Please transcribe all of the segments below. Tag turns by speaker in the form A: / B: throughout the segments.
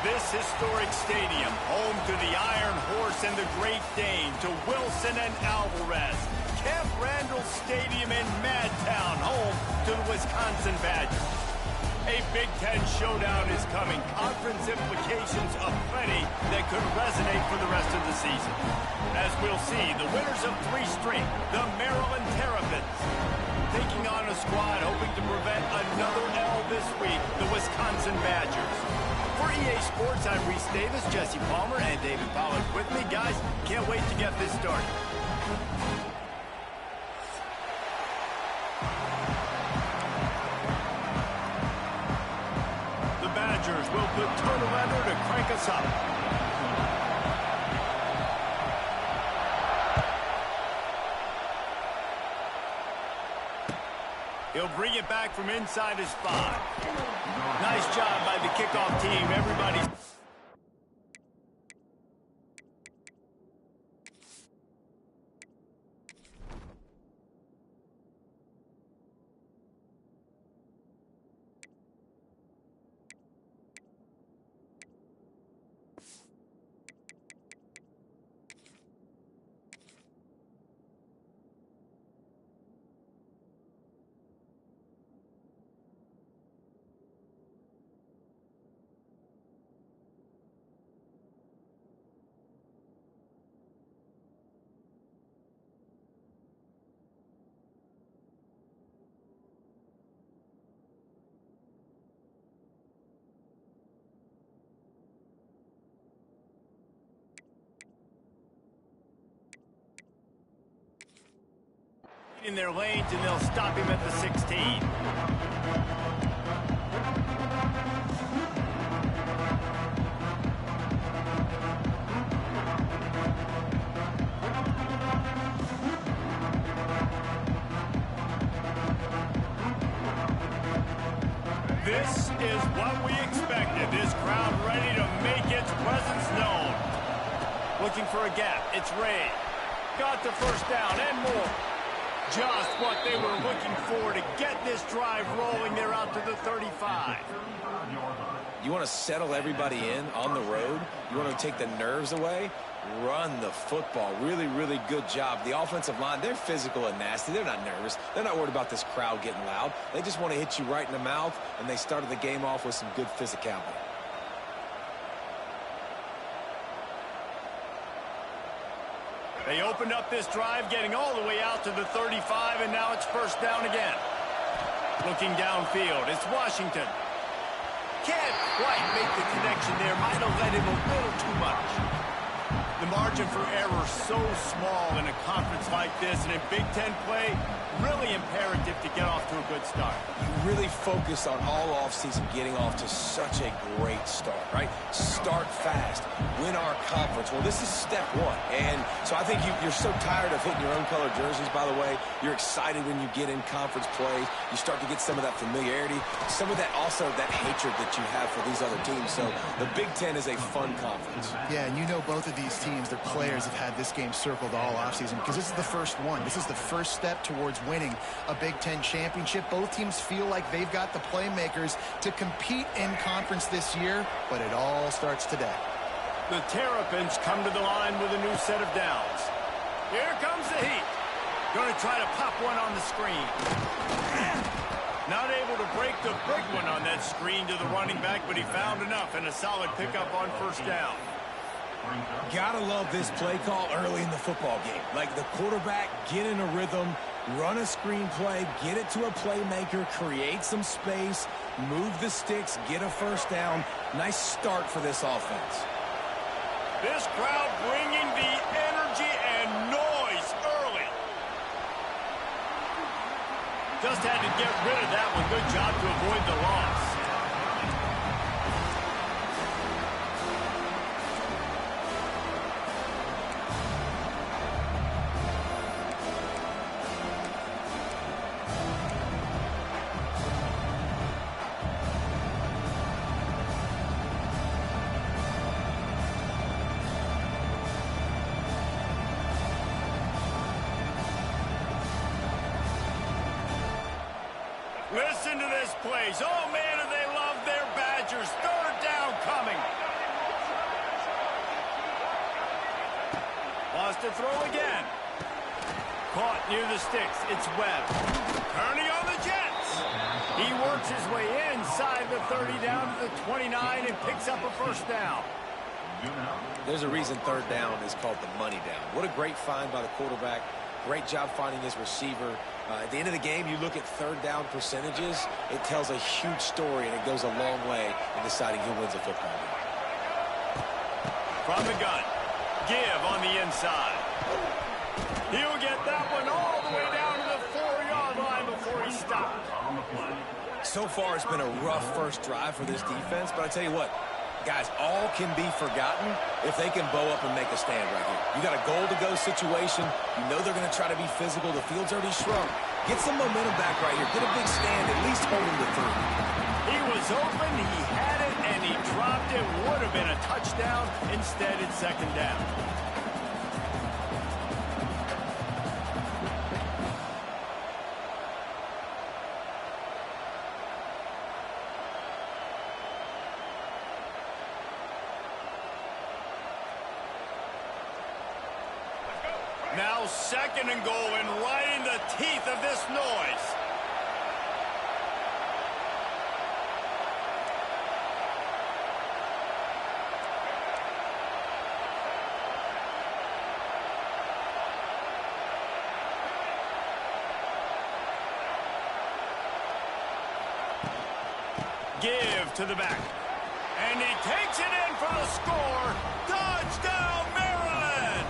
A: this historic stadium, home to the Iron Horse and the Great Dane, to Wilson and Alvarez. Camp Randall Stadium in Madtown, home to the Wisconsin Badgers. A Big Ten showdown is coming. Conference implications aplenty that could resonate for the rest of the season. As we'll see, the winners of 3 straight, the Maryland Terrapins, taking on a squad hoping to prevent another L this week, the Wisconsin Badgers. For EA Sports, I'm Reese Davis, Jesse Palmer, and David Pollack with me. Guys, can't wait to get this started. The Badgers will put turtle leather to crank us up. He'll bring it back from inside his 5. Nice job by the kickoff team. Everybody's... in their lanes, and they'll stop him at the 16. This is what we expected. This crowd ready to make its presence known. Looking for a gap. It's Ray. Got the first down and more. Just what they were looking for to get this drive rolling. They're out to the 35.
B: You want to settle everybody in on the road? You want to take the nerves away? Run the football. Really, really good job. The offensive line, they're physical and nasty. They're not nervous. They're not worried about this crowd getting loud. They just want to hit you right in the mouth, and they started the game off with some good physicality.
A: They opened up this drive, getting all the way out to the 35, and now it's first down again. Looking downfield, it's Washington. Can't quite make the connection there. Might have led him a little too much. The margin for error so small in a conference like this, and in Big Ten play, really imperative to get off to a good start.
B: You really focus on all offseason getting off to such a great start, right? Start fast, win our conference. Well, this is step 1. And so I think you're so tired of hitting your own color jerseys, by the way. You're excited when you get in conference play. You start to get some of that familiarity, some of that also that hatred that you have for these other teams. So the Big Ten is a fun conference.
C: Yeah, and you know both of these teams, their players have had this game circled all offseason because this is the first one. This is the first step towards winning a Big Ten championship. Both teams feel like they've got the playmakers to compete in conference this year, but it all starts today.
A: The Terrapins come to the line with a new set of downs. Here comes the heat. Going to try to pop one on the screen. Not able to break the big one on that screen to the running back, but he found enough and a solid pickup on first down.
B: Gotta love this play call early in the football game. Like the quarterback, get in a rhythm, run a screen play, get it to a playmaker, create some space, move the sticks, get a first down. Nice start for this offense.
A: This crowd bringing the energy and noise early. Just had to get rid of that one. Good job to avoid the loss. Listen to this place. Oh, man, do they love their Badgers. Third down coming. to throw again. Caught near the sticks. It's Webb. Turning on the Jets. He works his way inside the 30 down to the 29 and picks up a first down.
B: There's a reason third down is called the money down. What a great find by the quarterback. Great job finding his receiver. At the end of the game, you look at third down percentages. It tells a huge story, and it goes a long way in deciding who wins a football game.
A: From the gun. Give on the inside. He'll get that one all the way down to the 4-yard line before he stopped.
B: So far, it's been a rough first drive for this defense, but I tell you what, guys, all can be forgotten if they can bow up and make a stand right here. You got a goal-to-go situation. You know they're going to try to be physical. The field's already shrunk. Get some momentum back right here. Get a big stand. At least hold him to 3.
A: He was open, he had it, and he dropped it. Would have been a touchdown. Instead, it's second down. Now second and goal, and right in the teeth of this noise. Give to the back. And he takes it in for the score. Touchdown, Maryland!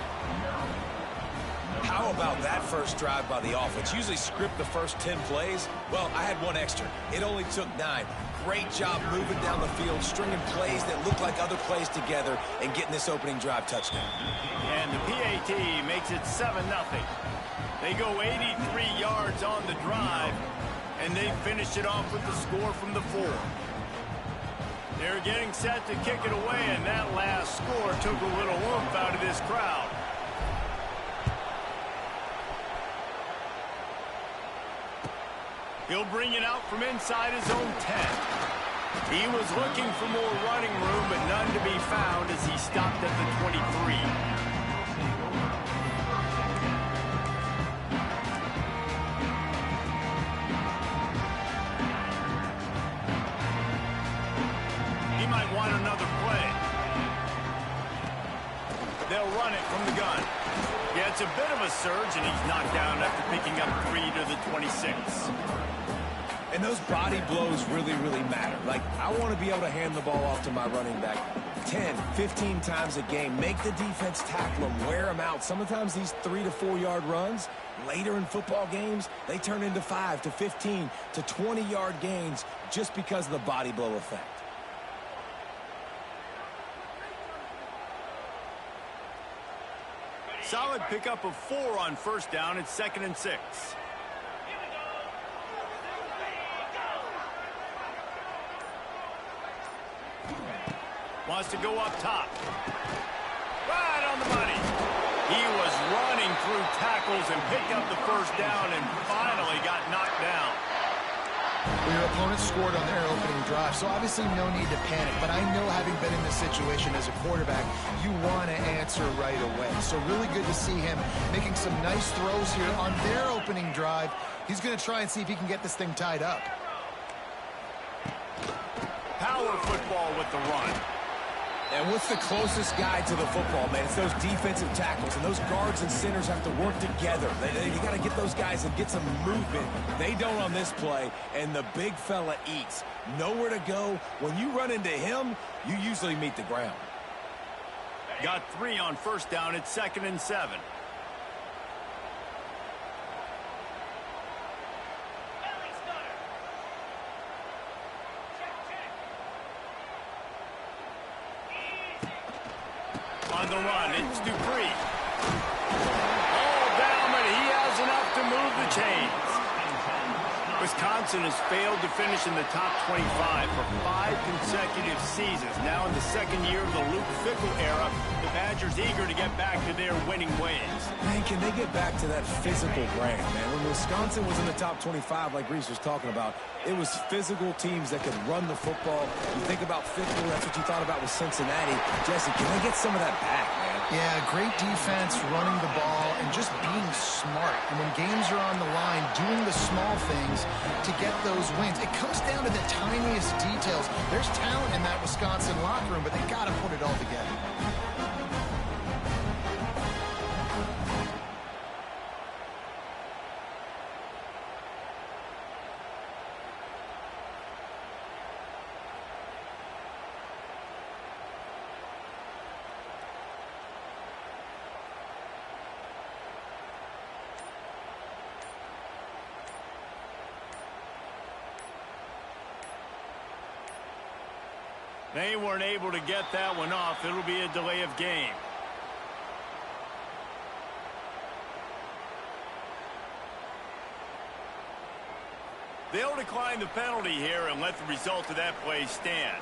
B: How about that first drive by the offense? Usually script the first 10 plays. Well, I had one extra. It only took 9. Great job moving down the field, stringing plays that look like other plays together, and getting this opening drive touchdown.
A: And the PAT makes it 7-0. They go 83 yards on the drive, and they finish it off with the score from the 4. They're getting set to kick it away, and that last score took a little oomph out of this crowd. He'll bring it out from inside his own 10. He was looking for more running room, but none to be found as he stopped at the 23. He might want another play. They'll run it from the gun. Yeah, it's a bit of a surge, and he's knocked down after picking up 3 to the 26.
B: And those body blows really, really matter. Like, I want to be able to hand the ball off to my running back 10, 15 times a game. Make the defense tackle them, wear them out. Sometimes these 3 to 4 yard runs, later in football games, they turn into 5 to 15 to 20 yard gains just because of the body blow effect.
A: Solid pickup of 4 on first down. It's 2nd and 6. Wants to go up top. Right on the money. He was running through tackles and picked up the first down and finally got knocked down.
C: Well, your opponent scored on their opening drive, so obviously no need to panic. But I know, having been in this situation as a quarterback, you want to answer right away. So really good to see him making some nice throws here on their opening drive. He's going to try and see if he can get this thing tied up.
A: Power football with the run.
B: And what's the closest guy to the football, man? It's those defensive tackles, and those guards and centers have to work together. You got to get those guys and get some movement. They don't on this play, and the big fella eats. Nowhere to go. When you run into him, you usually meet the ground.
A: Got 3 on first down. It's 2nd and 7. On the run, it's Dupree. All down, but he has enough to move the chains. Wisconsin has failed to finish in the top 25 for 5 consecutive seasons. Now in the 2nd year of the Luke Fickell era, the Badgers eager to get back to their winning ways.
B: Man, can they get back to that physical brand, man? When Wisconsin was in the top 25, like Reese was talking about, it was physical teams that could run the football. You think about Fickell, that's what you thought about with Cincinnati. Jesse, can they get some of that back, man?
C: Yeah, great defense, running the ball, and just being smart. And when games are on the line, doing the small things to get those wins. It comes down to the tiniest details. There's talent in that Wisconsin locker room, but they got to put it all together.
A: They weren't able to get that one off. It'll be a delay of game. They'll decline the penalty here and let the result of that play stand.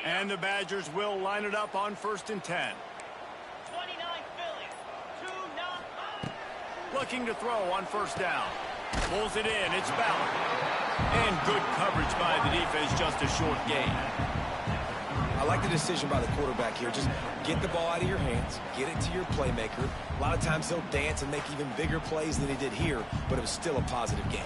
A: And the Badgers will line it up on 1st and 10.
D: 29 Phillies, 2-9.
A: Looking to throw on 1st down. Pulls it in. It's Ballard. And good coverage by the defense. Just a short gain.
B: I like the decision by the quarterback here. Just get the ball out of your hands, get it to your playmaker. A lot of times he'll dance and make even bigger plays than he did here, but it was still a positive game.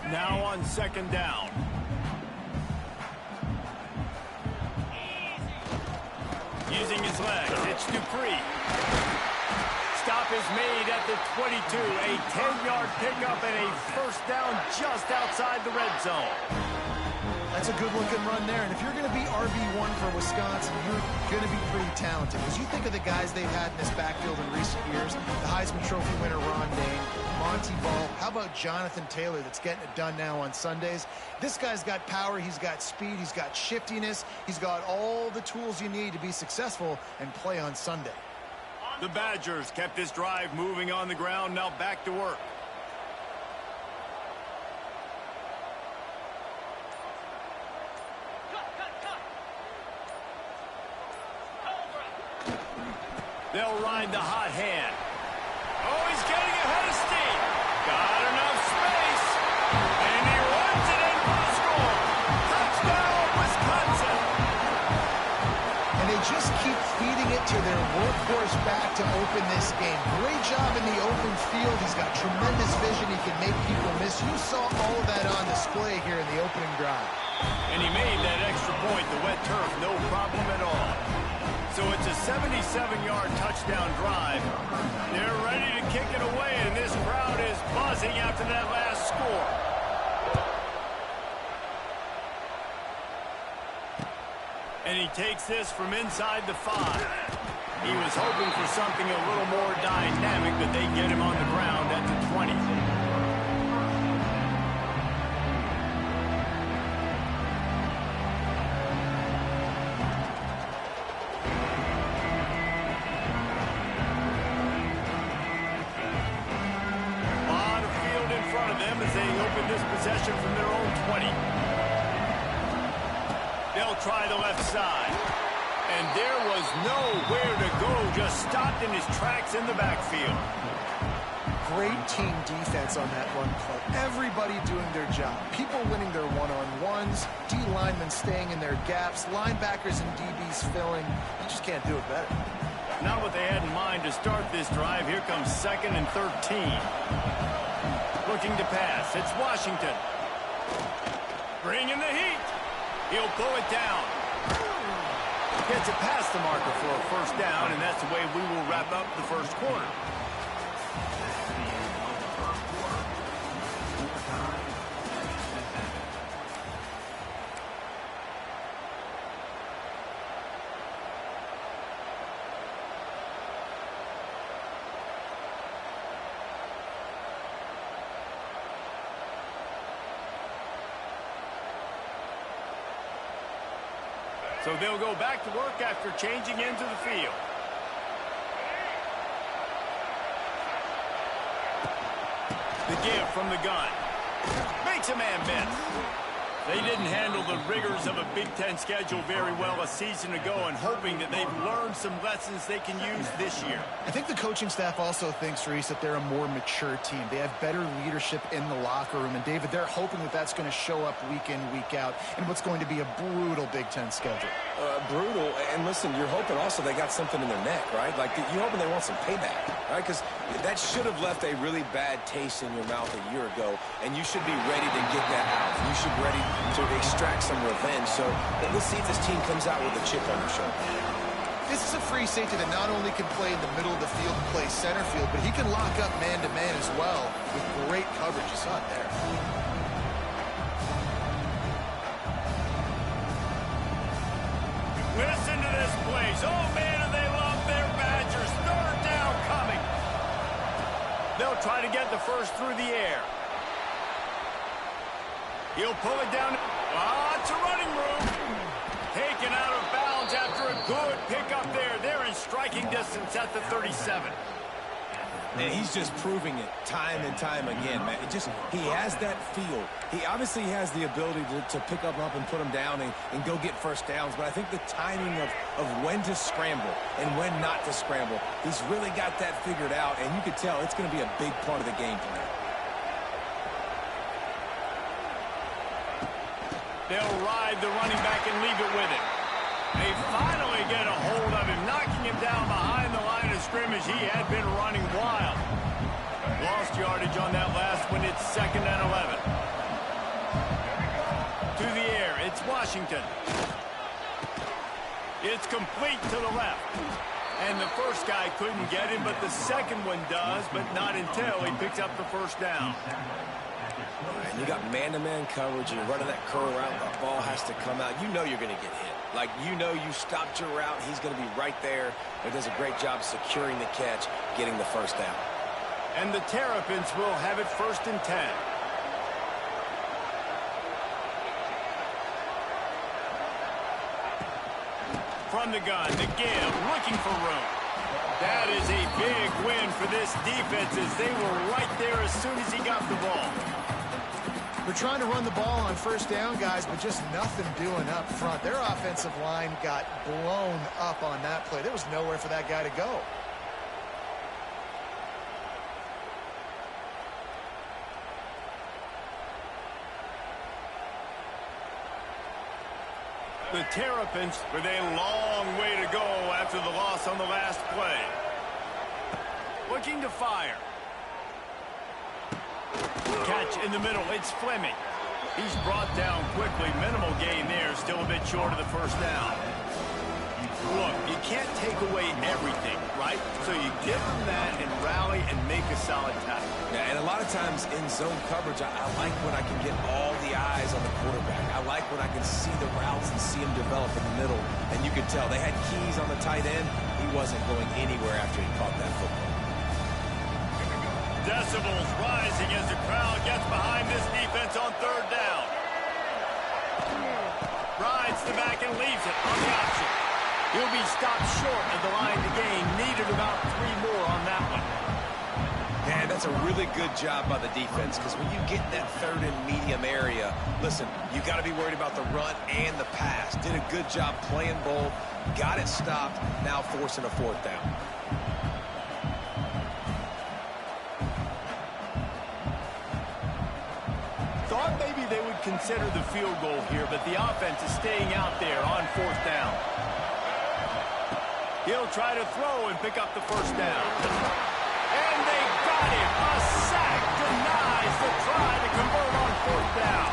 A: Now on 2nd down. Using his legs, it's Dupree. Stop is made at the 22. A 10-yard pickup and a 1st down just outside the red zone.
C: That's a good-looking run there. And if you're going to be RB1 for Wisconsin, you're going to be pretty talented. Because you think of the guys they've had in this backfield in recent years, the Heisman Trophy winner Ron Dane, Monty Ball. How about Jonathan Taylor that's getting it done now on Sundays? This guy's got power. He's got speed. He's got shiftiness. He's got all the tools you need to be successful and play on Sunday.
A: The Badgers kept this drive moving on the ground. Now back to work. They'll ride the hot hand. Oh, he's getting ahead of steam. Got enough space. And he runs it in for the score. Touchdown, Wisconsin.
C: And they just keep feeding it to their workhorse back to open this game. Great job in the open field. He's got tremendous vision. He can make people miss. You saw all of that on display here in the opening drive.
A: And he made that extra point, the wet turf, no problem at all. So it's a 77-yard touchdown drive. They're ready to kick it away, and this crowd is buzzing after that last score. And he takes this from inside the 5. He was hoping for something a little more dynamic, but they get him on the ground at the 20. As they open this possession from their own 20. They'll try the left side. And there was nowhere to go, just stopped in his tracks in the backfield.
C: Great team defense on that run play. Everybody doing their job. People winning their one-on-ones, D linemen staying in their gaps, linebackers and DBs filling. You just can't do it better.
A: Not what they had in mind to start this drive. Here comes 2nd and 13. Looking to pass. It's Washington. Bringing the heat. He'll pull it down. Gets it past the marker for a 1st down, and that's the way we will wrap up the 1st quarter. So they'll go back to work after changing into the field. The give from the gun. Makes a man miss. They didn't handle the rigors of a Big Ten schedule very well a season ago, and hoping that they've learned some lessons they can use this year.
C: I think the coaching staff also thinks, Reese, that they're a more mature team. They have better leadership in the locker room. And, David, they're hoping that that's going to show up week in, week out in what's going to be a brutal Big Ten schedule.
B: Brutal. And, listen, you're hoping also they got something in their neck, right? Like, you're hoping they want some payback, right? Because that should have left a really bad taste in your mouth a year ago, and you should be ready to get that out. You should be ready to extract some revenge. So let's see if this team comes out with a chip on their shoulder.
C: This is a free safety that not only can play in the middle of the field and play center field, but he can lock up man-to-man as well with great coverage. You saw it there.
A: Listen to this place. Oh, man, do they love their Badgers. Third down coming. They'll try to get the first through the air. He'll pull it down. Lots of running room. Taken out of bounds after a good pickup there. They're in striking distance at the 37.
B: And he's just proving it time and time again, man. He has that feel. He obviously has the ability to pick up and put him down and go get first downs. But I think the timing of when to scramble and when not to scramble, he's really got that figured out. And you can tell it's going to be a big part of the game plan.
A: They'll ride the running back and leave it with him. They finally get a hold of him, knocking him down behind the line of scrimmage. He had been running wild. Lost yardage on that last one. It's 2nd and 11. To the air, it's Washington. It's complete to the left. And the first guy couldn't get him, but the second one does, but not until he picks up the first down.
B: And you got man-to-man coverage, and you're running that curl route, the ball has to come out. You know you're going to get hit. Like, you know you stopped your route, he's going to be right there. He does a great job securing the catch, getting the first down.
A: And the Terrapins will have it 1st and 10. From the gun, the give, looking for room. That is a big win for this defense as they were right there as soon as he got the ball.
C: They're trying to run the ball on first down, guys, but just nothing doing up front. Their offensive line got blown up on that play. There was nowhere for that guy to go.
A: The Terrapins with a long way to go after the loss on the last play. Looking to fire. Catch in the middle. It's Fleming. He's brought down quickly. Minimal gain there. Still a bit short of the first down. Look, you can't take away everything, right? So you give them that and rally and make a solid tackle.
B: Yeah, and a lot of times in zone coverage, I like when I can get all the eyes on the quarterback. I like when I can see the routes and see him develop in the middle. And you could tell they had keys on the tight end. He wasn't going anywhere after he caught that football.
A: Decibels rising as the crowd gets behind this defense on 3rd down. Rides the back and leaves it on the option. He'll be stopped short of the line to gain. Needed about 3 more on that one.
B: Man, that's a really good job by the defense, because when you get in that 3rd and medium area, listen, you got to be worried about the run and the pass. Did a good job playing both, got it stopped, now forcing a 4th down.
A: Thought maybe they would consider the field goal here, but the offense is staying out there on 4th down. He'll try to throw and pick up the first down. And they got him. A sack denies the try to convert on 4th down.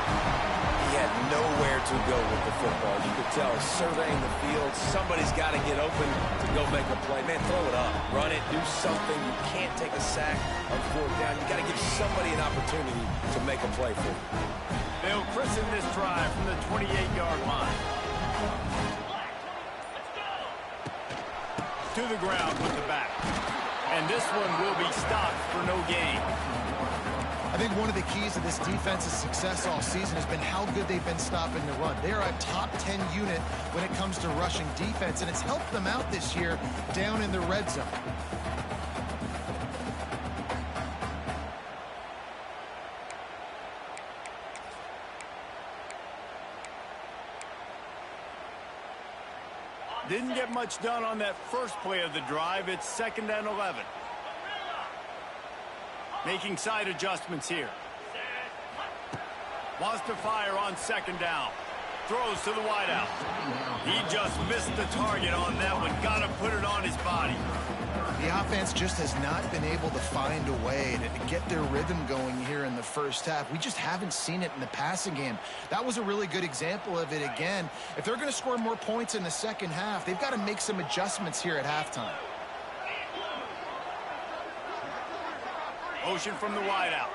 B: He had nowhere to go with the football. You could tell, surveying the field, somebody's got to get open to go make a play. Man, throw it up. Run it. Do something. You can't take a sack on 4th down. You got to give somebody an opportunity to make a play for you.
A: They'll christen this drive from the 28-yard line. To the ground with the back. And this one will be stopped for no gain.
C: I think one of the keys to this defense's success all season has been how good they've been stopping the run. They are a top 10 unit when it comes to rushing defense, and it's helped them out this year down in the red zone.
A: Didn't get much done on that first play of the drive. It's 2nd and 11. Making side adjustments here. Wants to fire on 2nd down. Throws to the wideout. He just missed the target on that one. Got to put it on his body.
C: The offense just has not been able to find a way to get their rhythm going here in the first half. We just haven't seen it in the passing game. That was a really good example of it again. If they're going to score more points in the second half, they've got to make some adjustments here at halftime.
A: Motion from the wideout.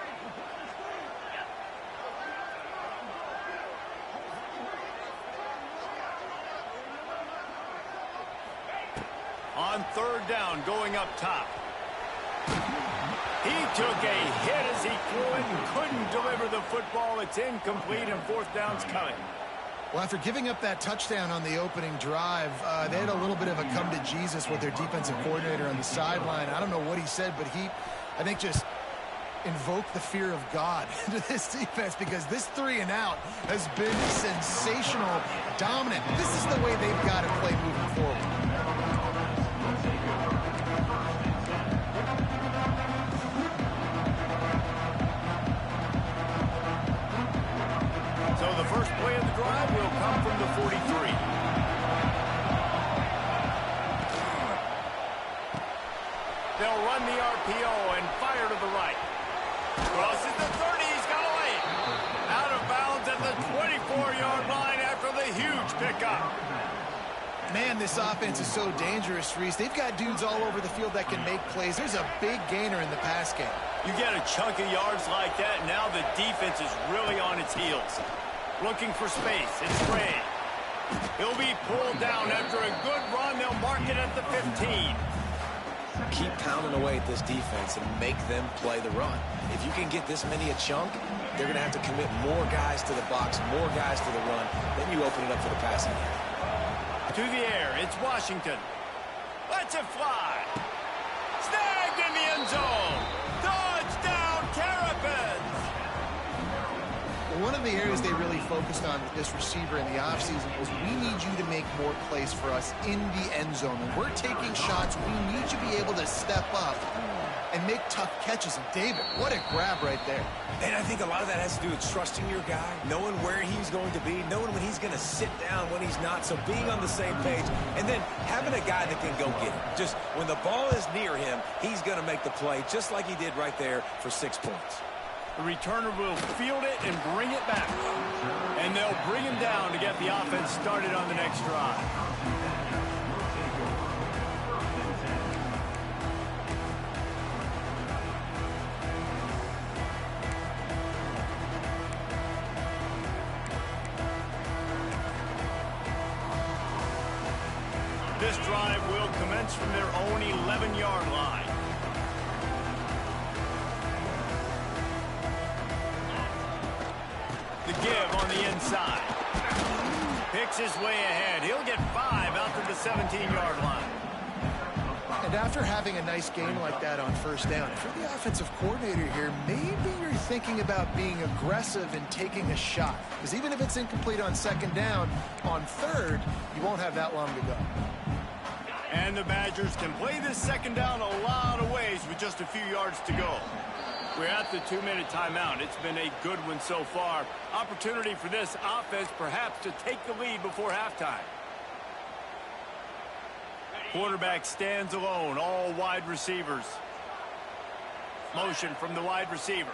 A: On 3rd down, going up top. He took a hit as he threw it and couldn't deliver the football. It's incomplete, and 4th down's coming.
C: Well, after giving up that touchdown on the opening drive, they had a little bit of a come to Jesus with their defensive coordinator on the sideline. I don't know what he said, but he, I think, just invoked the fear of God into this defense, because this 3 and out has been sensational, dominant. This is the way they've got to play moving forward.
A: So the first play of the drive will come from the 43. They'll run the RPO and fire to the right. Crosses the 30. He's got away. Out of bounds at the 24-yard line after the huge pickup.
C: Man, this offense is so dangerous, Reese. They've got dudes all over the field that can make plays. There's a big gainer in the pass game.
A: You get a chunk of yards like that, now the defense is really on its heels. Looking for space. It's Gray. He'll be pulled down after a good run. They'll mark it at the 15.
B: Keep pounding away at this defense and make them play the run. If you can get this many a chunk, they're going to have to commit more guys to the box, more guys to the run. Then you open it up for the passing game.
A: To the air, it's Washington. Lets it fly. Snagged in the end zone. Touchdown, Terrapins.
C: One of the areas they really focused on with this receiver in the offseason was, we need you to make more plays for us in the end zone. When we're taking shots, we need you to be able to step up and make tough catches. And David, what a grab right there.
B: And I think a lot of that has to do with trusting your guy, knowing where he's going to be, knowing when he's going to sit down, when he's not, so being on the same page, and then having a guy that can go get it. Just when the ball is near him, he's going to make the play, just like he did right there for 6 points.
A: The returner will field it and bring it back. And they'll bring him down to get the offense started on the next drive. This drive will commence from their own 11-yard line. The give on the inside. Picks his way ahead. He'll get 5 out to the 17-yard line.
C: And after having a nice game like that on first down, if you're the offensive coordinator here, maybe you're thinking about being aggressive and taking a shot. Because even if it's incomplete on 2nd down, on 3rd, you won't have that long to go.
A: And the Badgers can play this 2nd down a lot of ways with just a few yards to go. We're at the 2-minute timeout. It's been a good one so far. Opportunity for this offense perhaps to take the lead before halftime. Quarterback stands alone, all wide receivers. Motion from the wide receiver.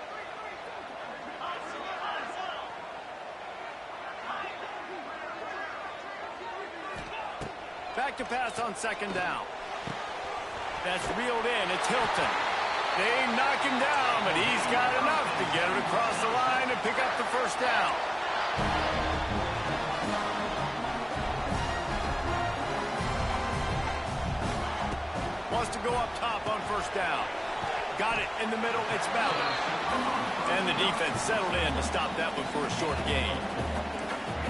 A: Back to pass on 2nd down. That's reeled in. It's Hilton. They knock him down, but he's got enough to get it across the line and pick up the first down. Wants to go up top on 1st down. Got it in the middle. It's Ballard. And the defense settled in to stop that one for a short gain.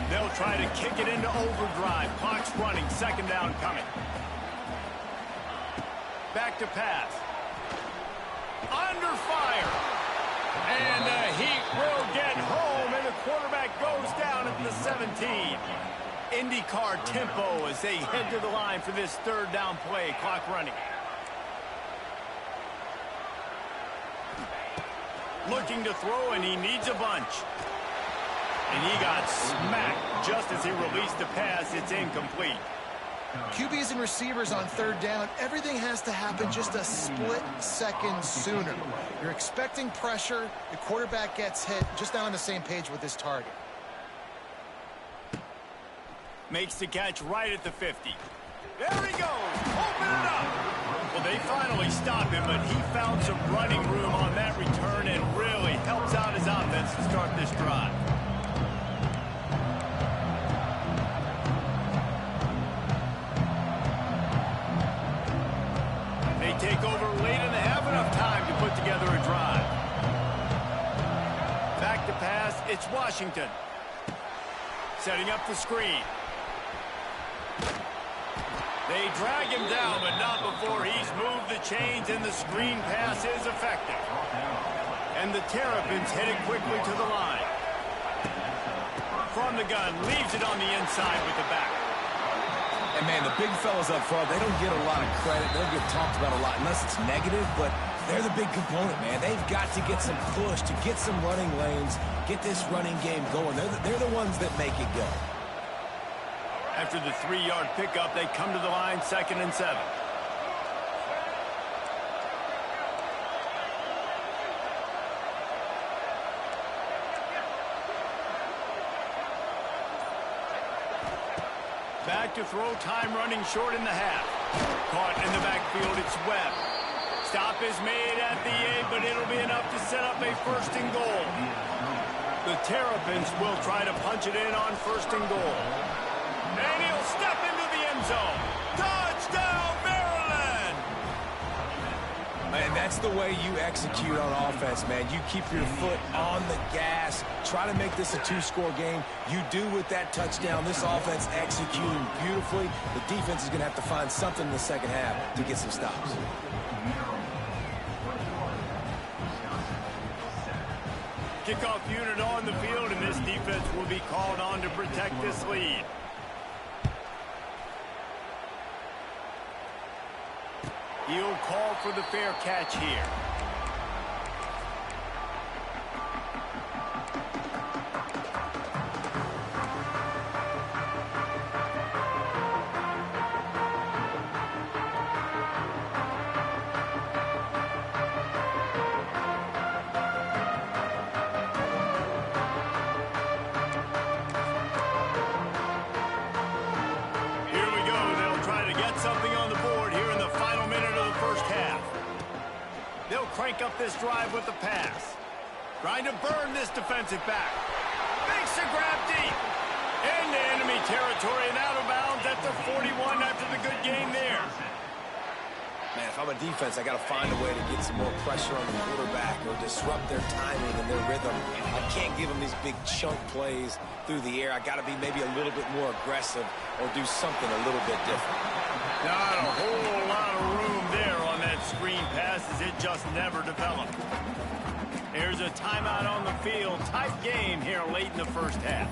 A: They'll try to kick it into overdrive. Clock's running. Second down coming. Back to pass. Under fire. And the Heat will get home, and the quarterback goes down at the 17. IndyCar tempo as they head to the line for this third down play. Clock running. Looking to throw, and he needs a bunch. And he got smacked just as he released the pass. It's incomplete.
C: QBs and receivers on third down, everything has to happen just a split second sooner. You're expecting pressure, the quarterback gets hit, just not on the same page with his target.
A: Makes the catch right at the 50. There he goes, open it up. Well, they finally stopped him, but he found some running room on that return and really helps out his offense to start this drive. Take over late and they have enough time to put together a drive. Back to pass, it's Washington. Setting up the screen. They drag him down, but not before he's moved the chains, and the screen pass is effective. And the Terrapins headed quickly to the line. From the gun, leaves it on the inside with the back.
B: And, man, the big fellas up front, they don't get a lot of credit. They don't get talked about a lot unless it's negative, but they're the big component, man. They've got to get some push, to get some running lanes, get this running game going. They're the ones that make it go.
A: After the 3-yard pickup, they come to the line, 2nd and 7. Back to throw, time running short in the half. Caught in the backfield, it's Webb. Stop is made at the 8, but it'll be enough to set up a 1st and goal. The Terrapins will try to punch it in on 1st and goal. And he'll step into the end zone. Touchdown, Maryland!
B: Man, that's the way you execute on offense, man. You keep your foot on the gas. Try to make this a 2-score game. You do with that touchdown. This offense executing beautifully. The defense is going to have to find something in the second half to get some stops.
A: Kickoff unit on the field, and this defense will be called on to protect this lead. He'll call for the fair catch here. Crank up this drive with the pass. Trying to burn this defensive back. Makes a grab deep. Into enemy territory and out of bounds at the 41 after the good game there.
B: Man, if I'm a defense, I got to find a way to get some more pressure on the quarterback or disrupt their timing and their rhythm. I can't give them these big chunk plays through the air. I got to be maybe a little bit more aggressive or do something a little bit different.
A: Not a whole lot of room there on that screen pass as it just never developed. There's a timeout on the field. Tight game here late in the first half.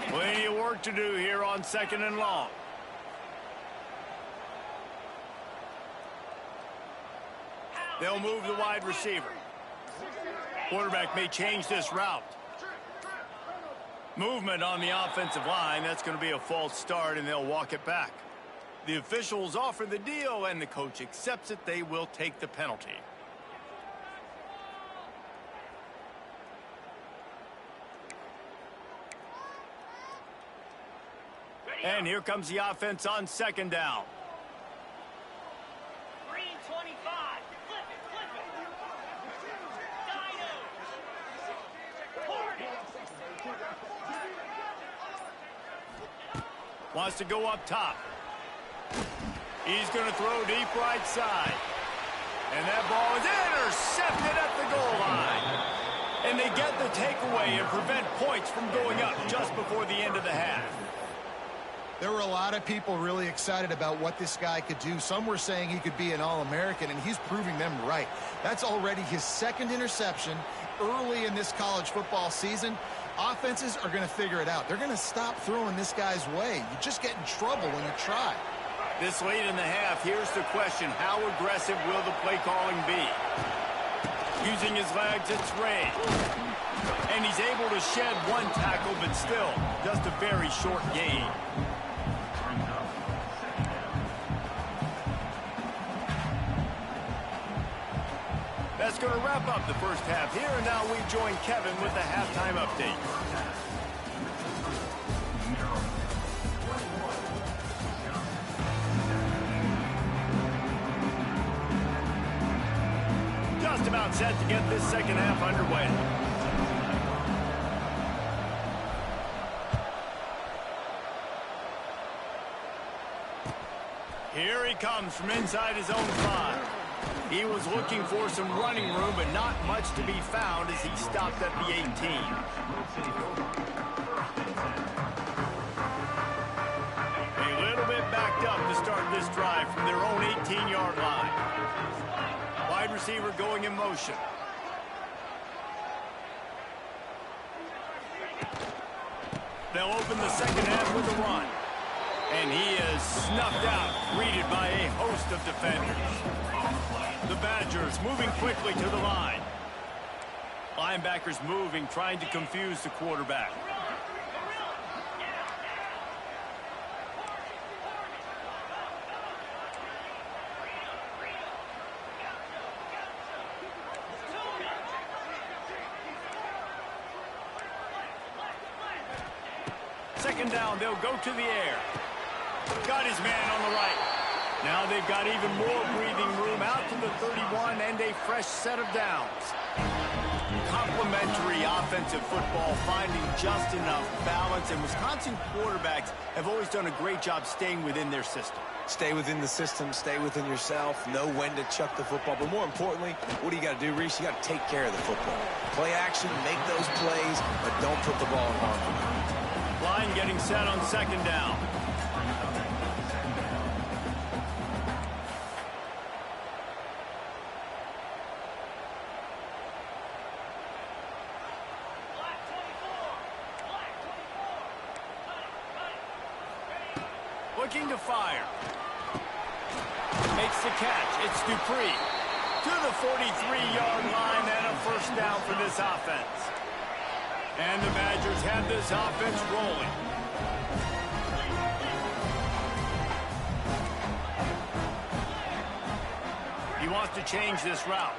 A: Plenty of work to do here on 2nd and long. They'll move the wide receiver. Quarterback may change this route. Movement on the offensive line. That's going to be a false start, and they'll walk it back. The officials offer the deal, and the coach accepts it. They will take the penalty. And here comes the offense on 2nd down.
D: Green 25. Flip it, flip it. Dinos.
A: Wants to go up top. He's going to throw deep right side. And that ball is intercepted at the goal line. And they get the takeaway and prevent points from going up just before the end of the half.
C: There were a lot of people really excited about what this guy could do. Some were saying he could be an All-American, and he's proving them right. That's already his second interception early in this college football season. Offenses are going to figure it out. They're going to stop throwing this guy's way. You just get in trouble when you try.
A: This late in the half, here's the question. How aggressive will the play calling be? Using his legs, it's Ray. And he's able to shed one tackle, but still, just a very short gain. That's going to wrap up the first half here, and now we join Kevin with the halftime update. Just about set to get this second half underway. Here he comes from inside his own 5. He was looking for some running room, but not much to be found as he stopped at the 18. A little bit backed up to start this drive from their own 18-yard line. Wide receiver going in motion. They'll open the second half with a run. And he is snuffed out, greeted by a host of defenders. The Badgers moving quickly to the line. Linebackers moving, trying to confuse the quarterback. Second down, they'll go to the air. Got his man on the right. Now they've got even more breathing room out to the 31 and a fresh set of downs. Complementary offensive football, finding just enough balance, and Wisconsin quarterbacks have always done a great job staying within their system.
B: Stay within the system, stay within yourself, know when to chuck the football. But more importantly, what do you got to do, Reese? You got to take care of the football. Play action, make those plays, but don't put the ball in harm's way.
A: Line getting set on second down. Looking to fire. Makes the catch. It's Dupree. To the 43-yard line and a first down for this offense. And the Badgers have this offense rolling. He wants to change this route.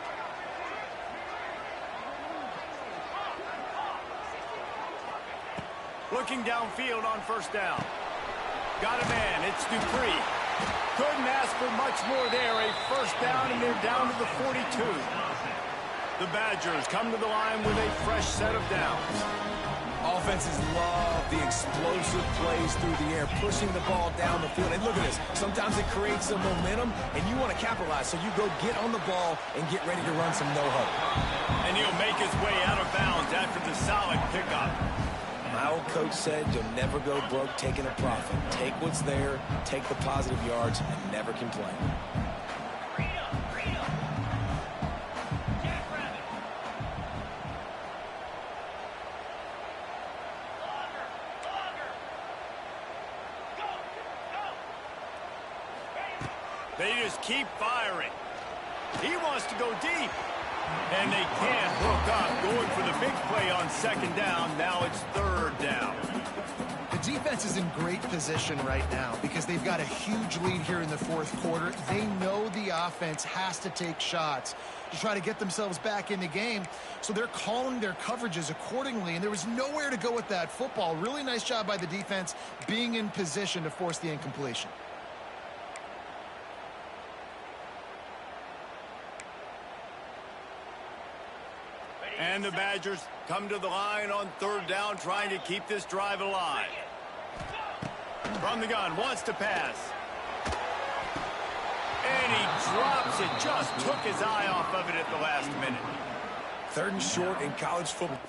A: Looking downfield on first down. Got a man. It's Dupree. Couldn't ask for much more there. A first down, and they're down to the 42. The Badgers come to the line with a fresh set of downs.
B: Offenses love the explosive plays through the air, pushing the ball down the field. And look at this. Sometimes it creates some momentum, and you want to capitalize. So you go get on the ball and get ready to run some no-huddle.
A: And he'll make his way out of bounds after the solid pickup.
B: My old coach said you'll never go broke taking a profit. Take what's there, take the positive yards, and never complain.
A: They just keep firing. He wants to go deep. And they can't hook up, going for the big play on second down. Now it's third down.
C: The defense is in great position right now because they've got a huge lead here in the fourth quarter. They know the offense has to take shots to try to get themselves back in the game. So they're calling their coverages accordingly, and there was nowhere to go with that football. Really nice job by the defense being in position to force the incompletion.
A: And the Badgers come to the line on third down, trying to keep this drive alive. From the gun, wants to pass. And he drops it. Just took his eye off of it at the last minute.
B: 3rd and short in college football.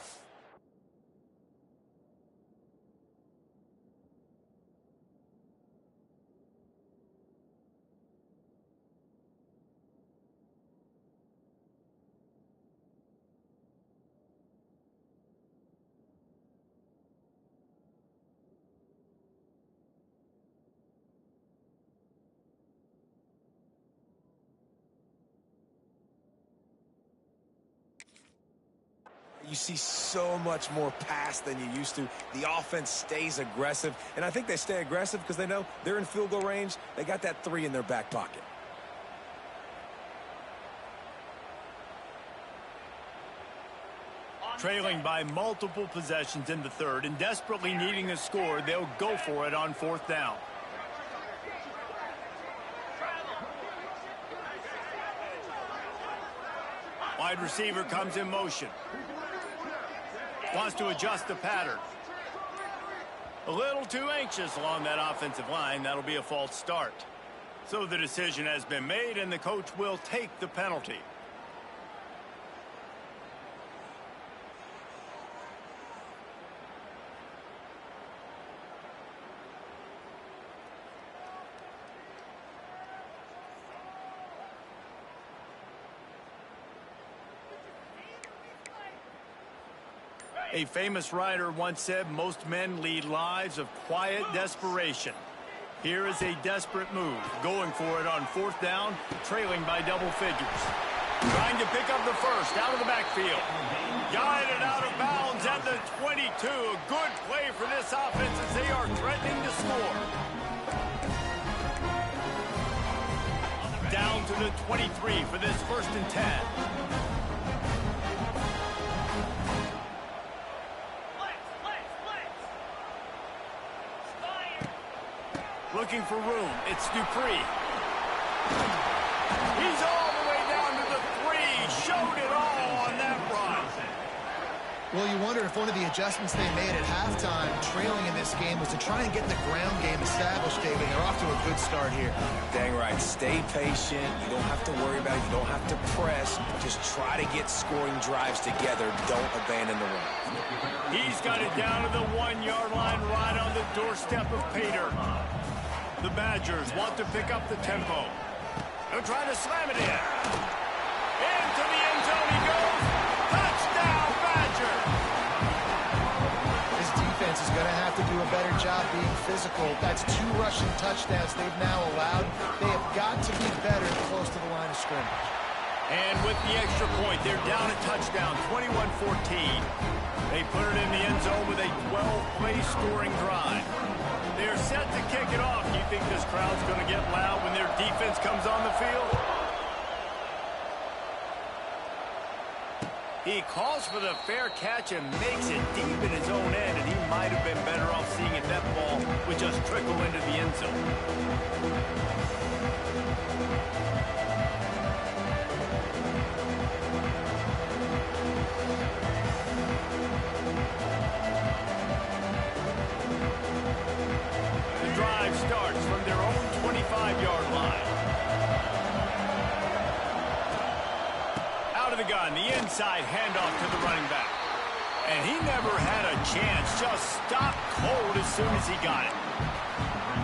B: You see so much more pass than you used to. The offense stays aggressive, and I think they stay aggressive because they know they're in field goal range. They got that 3 in their back pocket.
A: Trailing by multiple possessions in the 3rd and desperately needing a score, they'll go for it on 4th down. Wide receiver comes in motion. Wants to adjust the pattern. A little too anxious along that offensive line. That'll be a false start. So the decision has been made, and the coach will take the penalty. A famous writer once said, most men lead lives of quiet desperation. Here is a desperate move, going for it on 4th down, trailing by double figures. Trying to pick up the first out of the backfield. Guided out of bounds at the 22. A good play for this offense as they are threatening to score. Down to the 23 for this 1st and 10. Looking for room. It's Dupree. He's all the way down to the 3. Showed it all on that run.
C: Well, you wonder if one of the adjustments they made at halftime, trailing in this game, was to try and get the ground game established, David. They're off to a good start here.
B: Dang right. Stay patient. You don't have to worry about it. You don't have to press. Just try to get scoring drives together. Don't abandon the run.
A: He's got it down to the 1-yard line, right on the doorstep of Pater. The Badgers want to pick up the tempo. They'll try to slam it in. Into the end zone he goes. Touchdown, Badger!
C: This defense is going to have to do a better job being physical. That's 2 rushing touchdowns they've now allowed. They have got to be better close to the line of scrimmage.
A: And with the extra point, they're down a touchdown, 21-14. They put it in the end zone with a 12-play scoring drive. They're set to kick it off. Do you think this crowd's going to get loud when their defense comes on the field? He calls for the fair catch and makes it deep in his own end, and he might have been better off seeing it that ball would just trickle into the end zone. Starts from their own 25-yard line. Out of the gun, the inside handoff to the running back. And he never had a chance, just stopped cold as soon as he got it.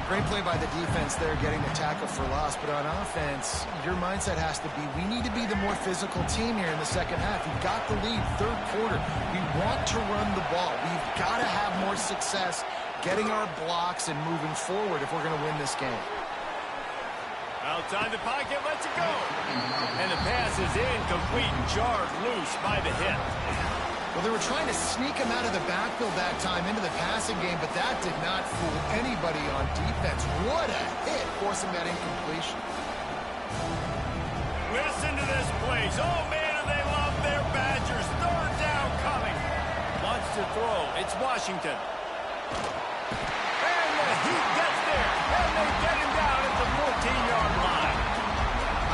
C: Great play by the defense there, getting the tackle for loss. But on offense, your mindset has to be, we need to be the more physical team here in the second half. We've got the lead, 3rd quarter. We want to run the ball. We've got to have more success getting our blocks and moving forward if we're going to win this game.
A: Outside the pocket, lets it go. And the pass is incomplete, jarred loose by the hip.
C: Well, they were trying to sneak him out of the backfield that time into the passing game, but that did not fool anybody on defense. What a hit, forcing that incompletion.
A: Listen to this place. Oh, man, do they love their Badgers. 3rd down coming. Wants to throw. It's Washington. And the heat gets there. And they get him down at the 14-yard line.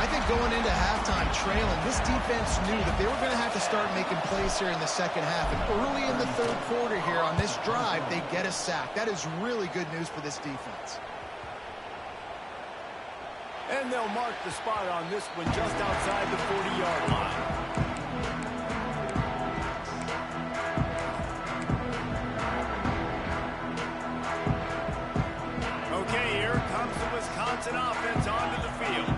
C: I I think going into halftime trailing, this defense knew that they were going to have to start making plays here in the second half. And early in the third quarter here on this drive, they get a sack. That is really good news for this defense.
A: And they'll mark the spot on this one just outside the 40-yard line. Okay, here comes the Wisconsin offense onto the field.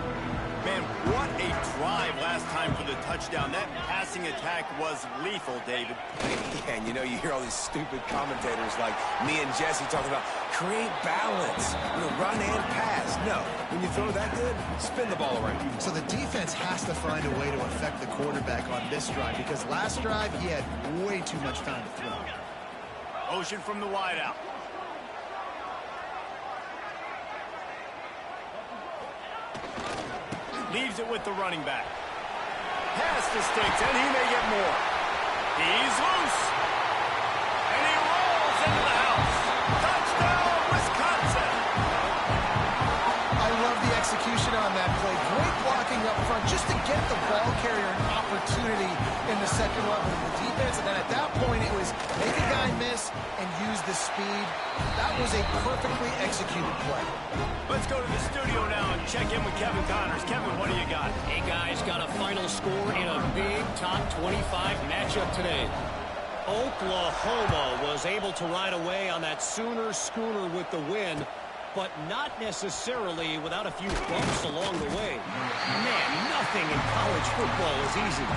A: Man, what a drive last time for the touchdown. That passing attack was lethal, David.
B: Yeah, and you hear all these stupid commentators like me and Jesse talking about create balance, run and pass. No, when you throw that good, spin the ball around.
C: So the defense has to find a way to affect the quarterback on this drive because last drive he had way too much time to throw.
A: Motion from the wideout. Leaves it with the running back. Pass to Sticks, and he may get more. He's loose. And he rolls into the house. Touchdown, Wisconsin.
C: I love the execution on that play. Great blocking up front just to get the ball carrier an opportunity in the second level of the defense. And then at that point, it was make a guy miss and use the speed. That was a perfectly executed play.
A: Let's go to the studio now and check in with Kevin Connors. Kevin, what do you got?
E: Hey, guys, got a final score in a big top 25 matchup today. Oklahoma was able to ride away on that Sooner schooner with the win, but not necessarily without a few bumps along the way. Man, nothing in college football is easy.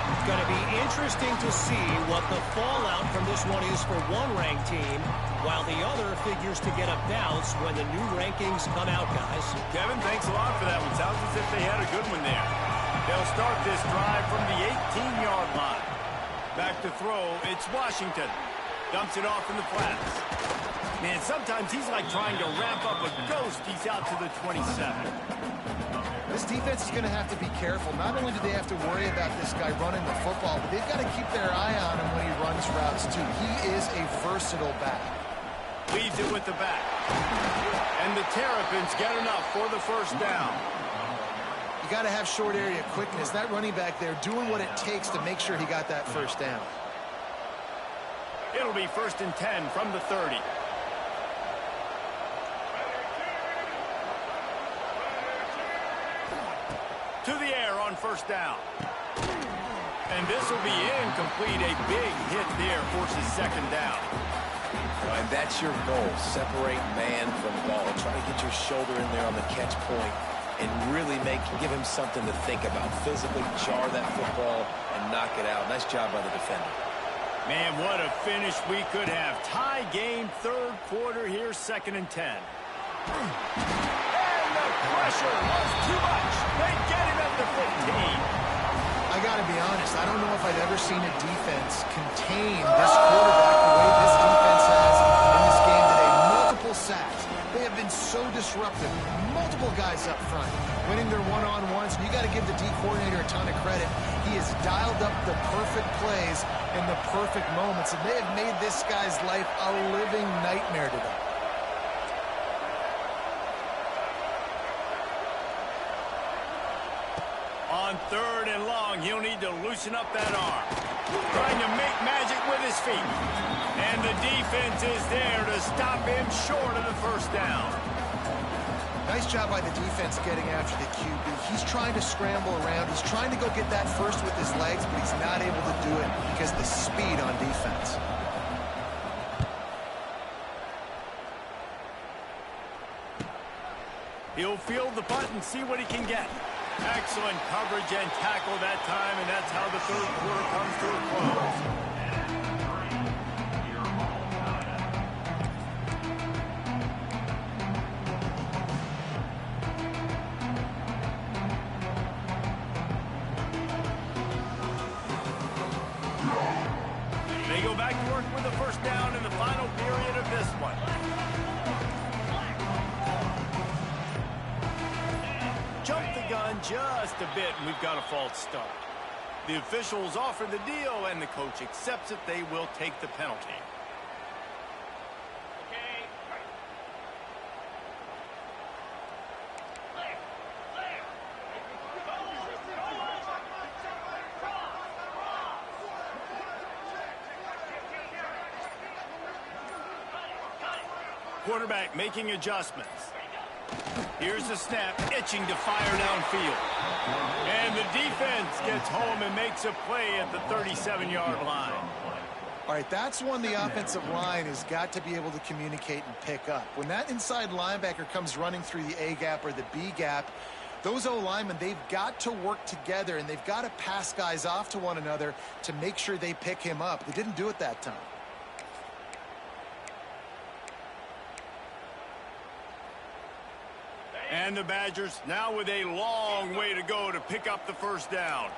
E: It's going to be interesting to see what the fallout from this one is for one ranked team, while the other figures to get a bounce when the new rankings come out, guys.
A: Kevin, thanks a lot for that one. Sounds as if they had a good one there. They'll start this drive from the 18-yard line. Back to throw, it's Washington. Dumps it off in the flats. Man, sometimes he's like trying to wrap up a ghost. He's out to the 27.
C: This defense is going to have to be careful. Not only do they have to worry about this guy running the football, but they've got to keep their eye on him when he runs routes, too. He is a versatile back.
A: Leaves it with the back. And the Terrapins get enough for the first down.
C: You got to have short area quickness. That running back there doing what it takes to make sure he got that first down.
A: It'll be 1st and 10 from the 30. To the air on first down. And this will be incomplete. A big hit there forces second down.
B: And that's your goal. Separate man from ball. Try to get your shoulder in there on the catch point and really give him something to think about. Physically jar that football and knock it out. Nice job by the defender.
A: Man, what a finish we could have. Tie game, third quarter here, 2nd and 10. And the pressure was too much. They get him at the 15.
C: I got to be honest, I don't know if I've ever seen a defense contain this quarterback the way this defense has in this game today. Multiple sacks. They have been so disruptive. Multiple guys up front winning their one-on-ones. You got to give the D coordinator a ton of credit. He has dialed up the perfect plays in the perfect moments, and they have made this guy's life a living nightmare today.
A: On 3rd and long, he'll need to loosen up that arm. Trying to make magic with his feet. And the defense is there to stop him short of the first down.
C: Nice job by the defense getting after the QB. He's trying to scramble around. He's trying to go get that first with his legs, but he's not able to do it because of the speed on defense.
A: He'll field the punt and see what he can get. Excellent coverage and tackle that time, and that's how the third quarter comes to a close. They go back to work with the first down in the final period of this one. Jump the gun just a bit, and we've got a false start. The officials offer the deal, and the coach accepts it. They will take the penalty. Quarterback making adjustments. Here's the snap, itching to fire downfield. And the defense gets home and makes a play at the 37-yard line.
C: All right, that's one the offensive line has got to be able to communicate and pick up. When that inside linebacker comes running through the A gap or the B gap, those O-linemen, they've got to work together, and they've got to pass guys off to one another to make sure they pick him up. They didn't do it that time.
A: And the Badgers now with a long way to go to pick up the first down.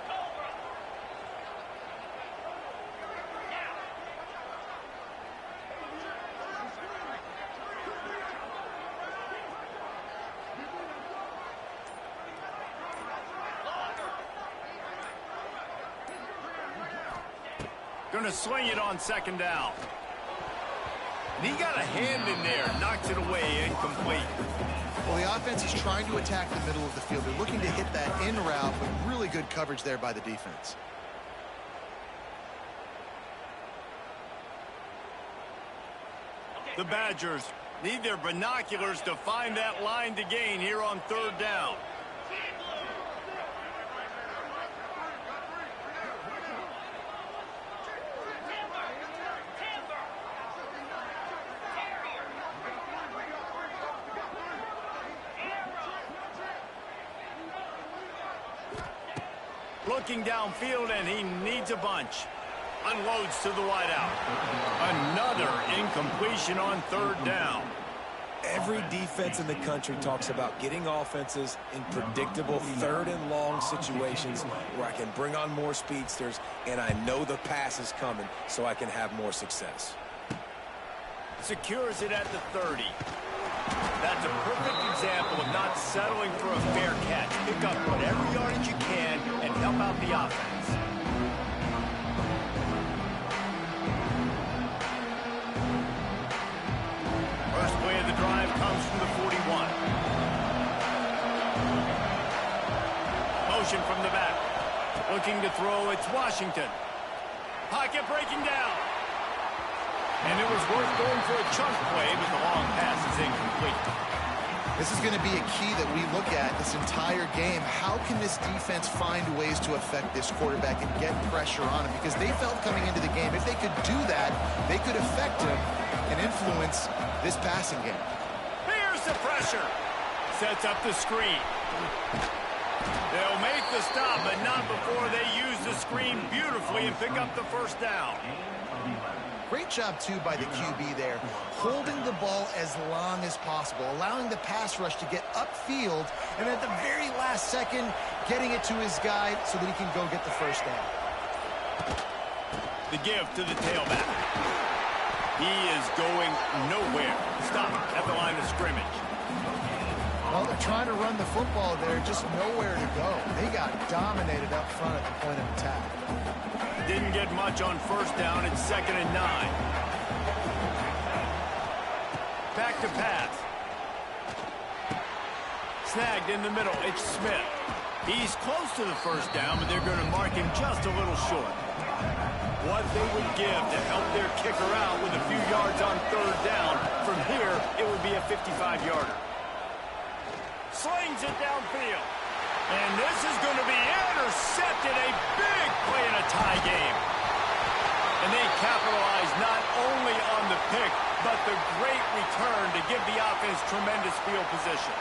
A: Going to swing it on second down. And he got a hand in there, knocks it away, incomplete.
C: Well, the offense is trying to attack the middle of the field. They're looking to hit that in route, but really good coverage there by the defense.
A: The Badgers need their binoculars to find that line to gain here on third down. Looking downfield, and he needs a bunch. Unloads to the wideout. Another incompletion on third down.
B: Every defense in the country talks about getting offenses in predictable third and long situations where I can bring on more speedsters and I know the pass is coming so I can have more success.
A: Secures it at the 30. That's a perfect example of not settling for a fair catch. Pick up whatever yardage you can and help out the offense. First play of the drive comes from the 41. Motion from the back. Looking to throw, it's Washington. Pocket breaking down. And it was worth going for a chunk play, but the long pass is incomplete.
C: This is going to be a key that we look at this entire game. How can this defense find ways to affect this quarterback and get pressure on him? Because they felt coming into the game, if they could do that, they could affect him and influence this passing game.
A: Here's the pressure. Sets up the screen. They'll make the stop, but not before they use the screen beautifully and pick up the first down.
C: Great job, too, by the QB there, holding the ball as long as possible, allowing the pass rush to get upfield, and at the very last second, getting it to his guy so that he can go get the first down.
A: The give to the tailback. He is going nowhere. Stop at the line of scrimmage.
C: Well, they're trying to run the football there, just nowhere to go. They got dominated up front at the point of attack.
A: Didn't get much on first down. It's 2nd and 9. Back to pass. Snagged in the middle. It's Smith. He's close to the first down, but they're going to mark him just a little short. What they would give to help their kicker out with a few yards on third down. From here, it would be a 55-yarder. Slings it downfield. And this is going to be intercepted. A big play in a tie game. And they capitalize not only on the pick, but the great return to give the offense tremendous field position.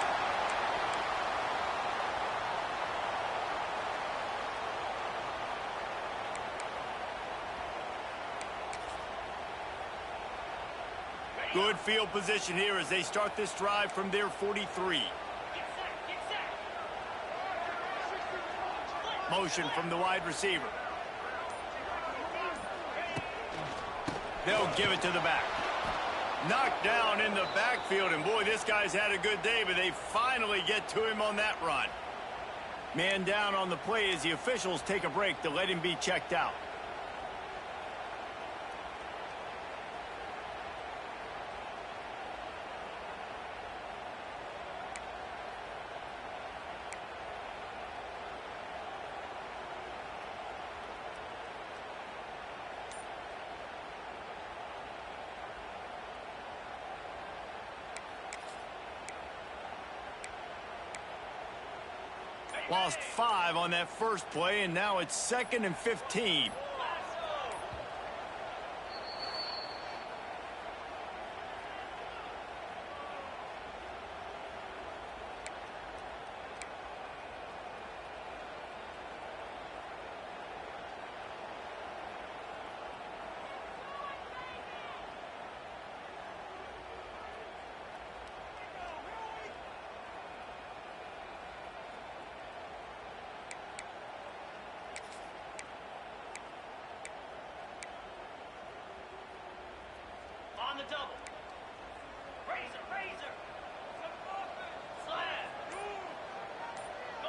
A: Good field position here as they start this drive from their 43. Motion from the wide receiver. They'll give it to the back. Knocked down in the backfield, and boy, this guy's had a good day, but they finally get to him on that run. Man down on the play as the officials take a break to let him be checked out. Lost 5 on that first play, and now it's 2nd and 15.
D: On the double. Razor. Slam.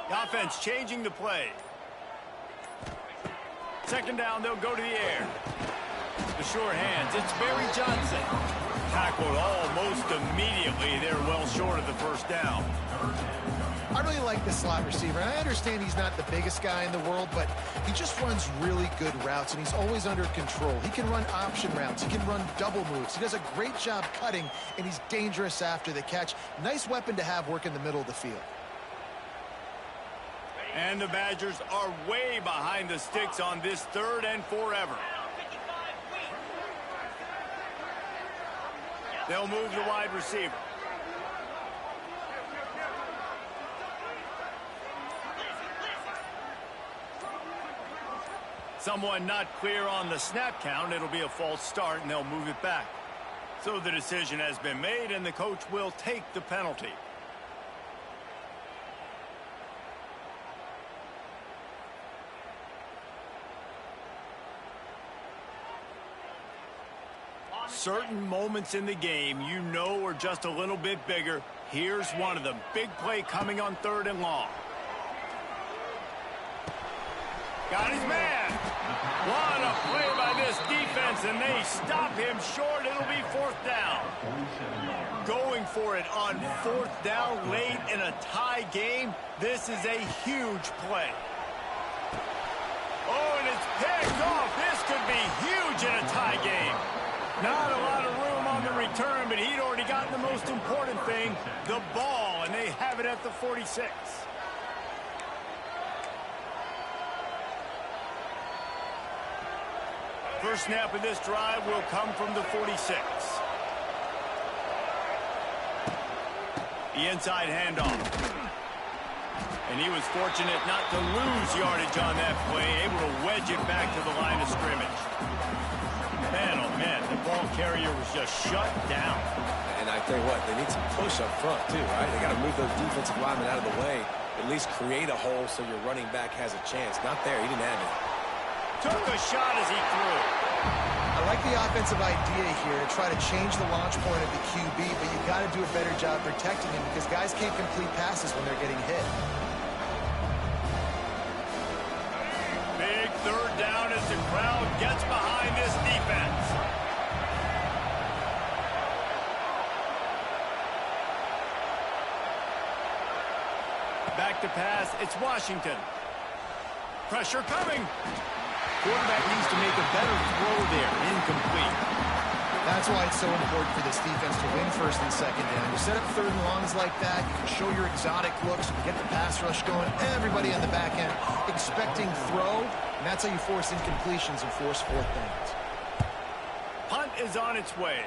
A: The offense changing the play. 2nd down, they'll go to the air. The sure hands, it's Barry Johnson. Tackled almost immediately. They're well short of the first down.
C: I really like this slot receiver. And I understand he's not the biggest guy in the world, but he just runs really good routes, and he's always under control. He can run option routes. He can run double moves. He does a great job cutting, and he's dangerous after the catch. Nice weapon to have work in the middle of the field.
A: And the Badgers are way behind the sticks on this 3rd and forever. They'll move the wide receiver. Someone not clear on the snap count. It'll be a false start, and they'll move it back. So the decision has been made, and the coach will take the penalty. Certain moments in the game you know are just a little bit bigger. Here's one of them. Big play coming on 3rd and long. Got his man. What a play by this defense, and they stop him short. It'll be 4th down. Going for it on 4th down late in a tie game. This is a huge play. Oh, and it's picked off. This could be huge in a tie game. Not a lot of room on the return, but he'd already gotten the most important thing, the ball, and they have it at the 46. First snap of this drive will come from the 46. The inside handoff. And he was fortunate not to lose yardage on that play, able to wedge it back to the line of scrimmage. Man, oh man, the ball carrier was just shut down.
B: And I tell you what, they need some push up front too, right? They got to move those defensive linemen out of the way, at least create a hole so your running back has a chance. Not there, he didn't have it.
A: Took a shot as he threw.
C: I like the offensive idea here to try to change the launch point of the QB, but you got to do a better job protecting him because guys can't complete passes when they're getting hit.
A: Big 3rd down as the crowd gets behind this defense. Back to pass, it's Washington. Pressure coming. Quarterback needs to make a better throw there. Incomplete.
C: That's why it's so important for this defense to win 1st and 2nd down. You set up 3rd and longs like that, you can show your exotic looks, you can get the pass rush going, everybody on the back end expecting throw, and that's how you force incompletions and force 4th downs.
A: Punt is on its way.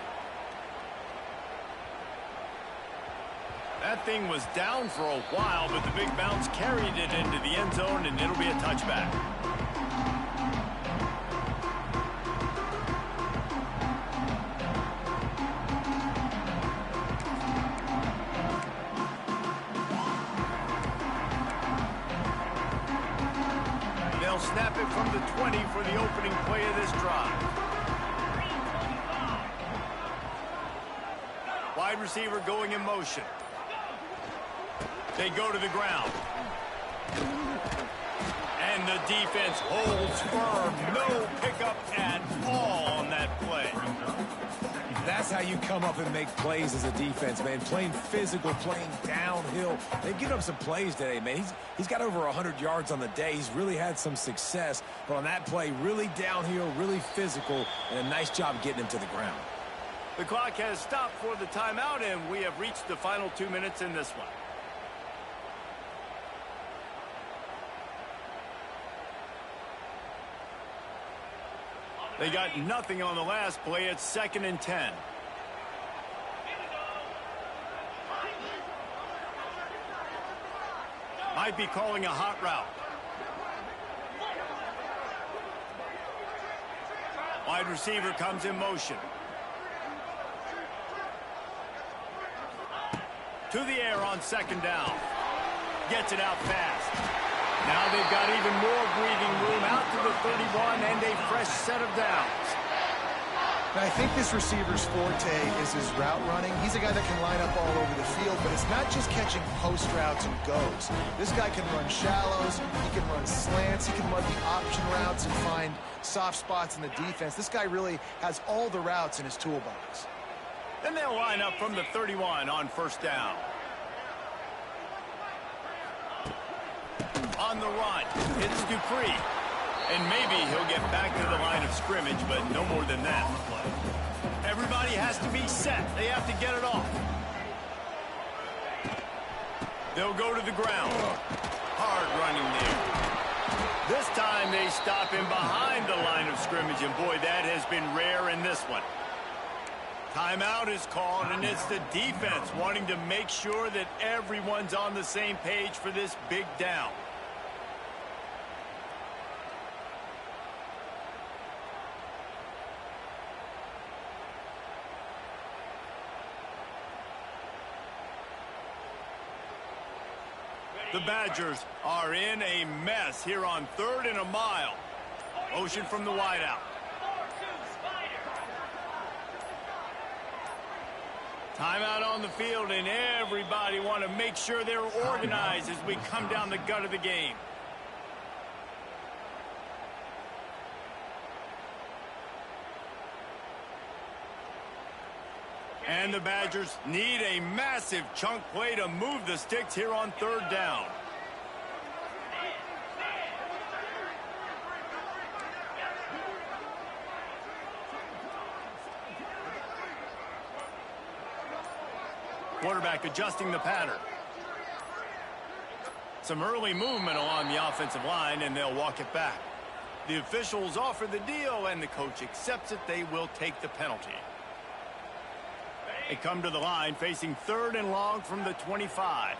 A: That thing was down for a while, but the big bounce carried it into the end zone, and it'll be a touchback. They'll snap it from the 20 for the opening play of this drive. Wide receiver going in motion. They go to the ground. And the defense holds firm. No pickup at all on that play.
B: That's how you come up and make plays as a defense, man. Playing physical, playing downhill. They've given up some plays today, man. He's got over 100 yards on the day. He's really had some success. But on that play, really downhill, really physical, and a nice job getting him to the ground.
A: The clock has stopped for the timeout, and we have reached the final 2 minutes in this one. They got nothing on the last play. It's 2nd and 10. Might be calling a hot route. Wide receiver comes in motion. To the air on 2nd down. Gets it out fast. Now they've got even more breathing room out to the 31 and a fresh set of downs.
C: Now, I think this receiver's forte is his route running. He's a guy that can line up all over the field, but it's not just catching post routes and goes. This guy can run shallows, he can run slants, he can run the option routes and find soft spots in the defense. This guy really has all the routes in his toolbox.
A: Then they'll line up from the 31 on 1st down. On the run, it's Dupree. And maybe he'll get back to the line of scrimmage, but no more than that. Everybody has to be set. They have to get it off. They'll go to the ground. Hard running there. This time they stop him behind the line of scrimmage, and boy, that has been rare in this one. Timeout is called, and it's the defense wanting to make sure that everyone's on the same page for this big down. The Badgers are in a mess here on 3rd and a mile. Motion from the wideout. Timeout on the field, and everybody want to make sure they're organized as we come down the gut of the game. And the Badgers need a massive chunk play to move the sticks here on 3rd down. Quarterback adjusting the pattern. Some early movement along the offensive line, and they'll walk it back. The officials offer the deal, and the coach accepts it. They will take the penalty. They come to the line facing 3rd and long from the 25.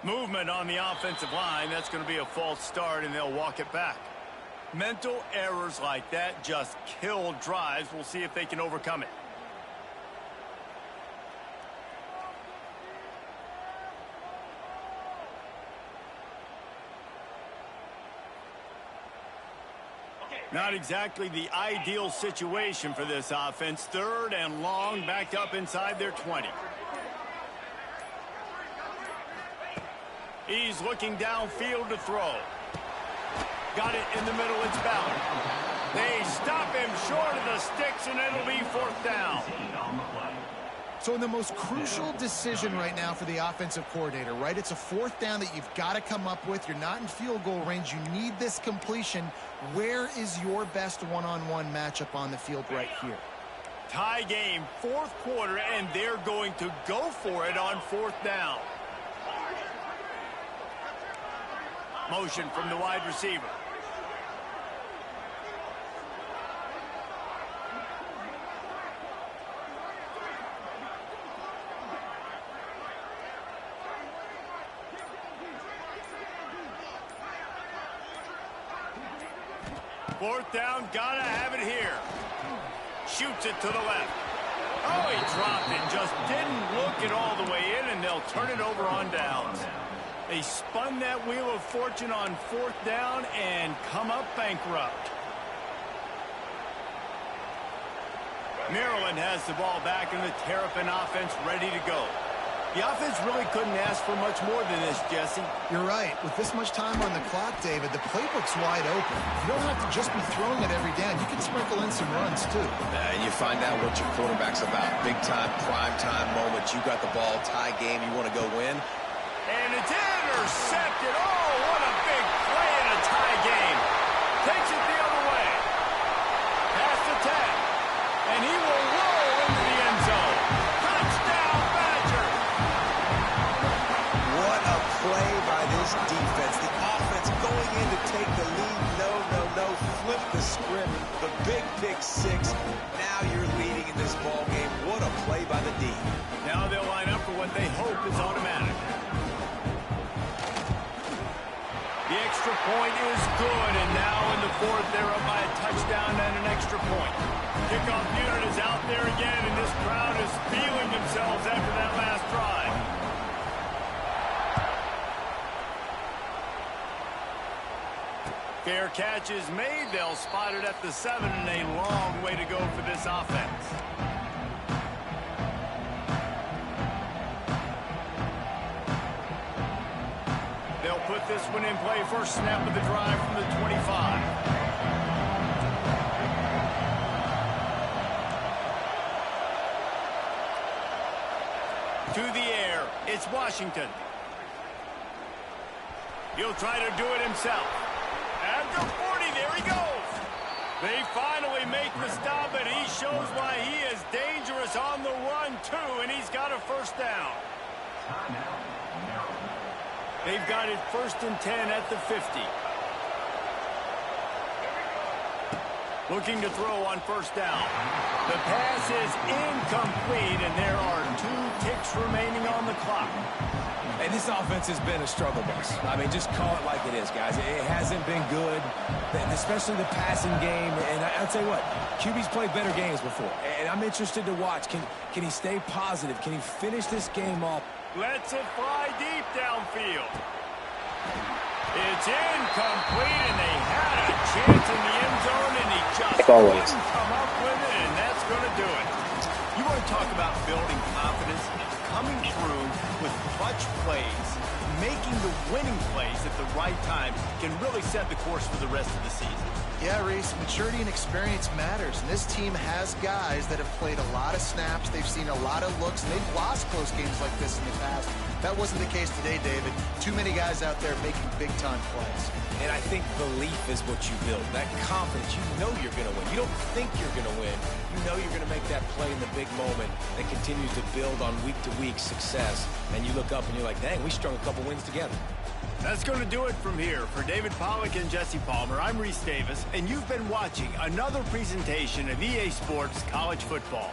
A: Movement on the offensive line. That's going to be a false start, and they'll walk it back. Mental errors like that just kill drives. We'll see if they can overcome it. Not exactly the ideal situation for this offense. 3rd and long, backed up inside their 20. He's looking downfield to throw. Got it in the middle. It's Ballard. They stop him short of the sticks, and it'll be 4th down.
C: So in the most crucial decision right now for the offensive coordinator, right? It's a 4th down that you've got to come up with. You're not in field goal range. You need this completion. Where is your best one-on-one matchup on the field right here?
A: Tie game, 4th quarter, and they're going to go for it on 4th down. Motion from the wide receiver. Fourth down, gotta have it here. Shoots it to the left. Oh, he dropped it. Just didn't look it all the way in, and they'll turn it over on downs. They spun that wheel of fortune on 4th down and come up bankrupt. Maryland has the ball back, and the Terrapin offense ready to go. The offense really couldn't ask for much more than this, Jesse.
C: You're right. With this much time on the clock, David, the playbook's wide open. You don't have to just be throwing it every down. You can sprinkle in some runs, too.
B: And you find out what your quarterback's about. Big time, prime time moment. You got the ball, tie game, you want to go win.
A: And it's intercepted. Oh, what a big play in a tie game. Takes it the other way.
B: take the lead. No, no, no. Flip the script. The big pick six. Now you're leading in this ball game. What a play by the D.
A: Now they'll line up for what they hope is automatic. The extra point is good, and now in the fourth, they're up by a touchdown and an extra point. Kickoff unit is out there again, and this crowd is feeling themselves after that last drive. Fair catch is made. They'll spot it at the 7, and a long way to go for this offense. They'll put this one in play. First snap of the drive from the 25. To the air, it's Washington. He'll try to do it himself. After 40, there he goes. They finally make the stop, and he shows why he is dangerous on the run, too, and he's got a first down. They've got it 1st and 10 at the 50. Looking to throw on first down. The pass is incomplete, and there are 2 ticks remaining on the clock.
B: Hey, this offense has been a struggle bus. I mean, just call it like it is, guys. It hasn't been good, especially the passing game. And I'll tell you what, QB's played better games before. And I'm interested to watch. Can he stay positive? Can he finish this game off?
A: Lets it fly deep downfield. It's incomplete, and they had a chance in the end zone, and he just couldn't come up with it, and that's going to do it. You want to talk about building confidence? Coming through with clutch plays, making the winning plays at the right time can really set the course for the rest of the season.
C: Yeah, Reese, maturity and experience matters. And this team has guys that have played a lot of snaps. They've seen a lot of looks, and they've lost close games like this in the past. That wasn't the case today, David. Too many guys out there making big-time plays.
B: And I think belief is what you build. That confidence, you know you're going to win. You don't think you're going to win. You know you're going to make that play in the big moment that continues to build on week-to-week success. And you look up and you're like, dang, we strung a couple wins together.
A: That's going to do it from here. For David Pollack and Jesse Palmer, I'm Reese Davis, and you've been watching another presentation of EA Sports College Football.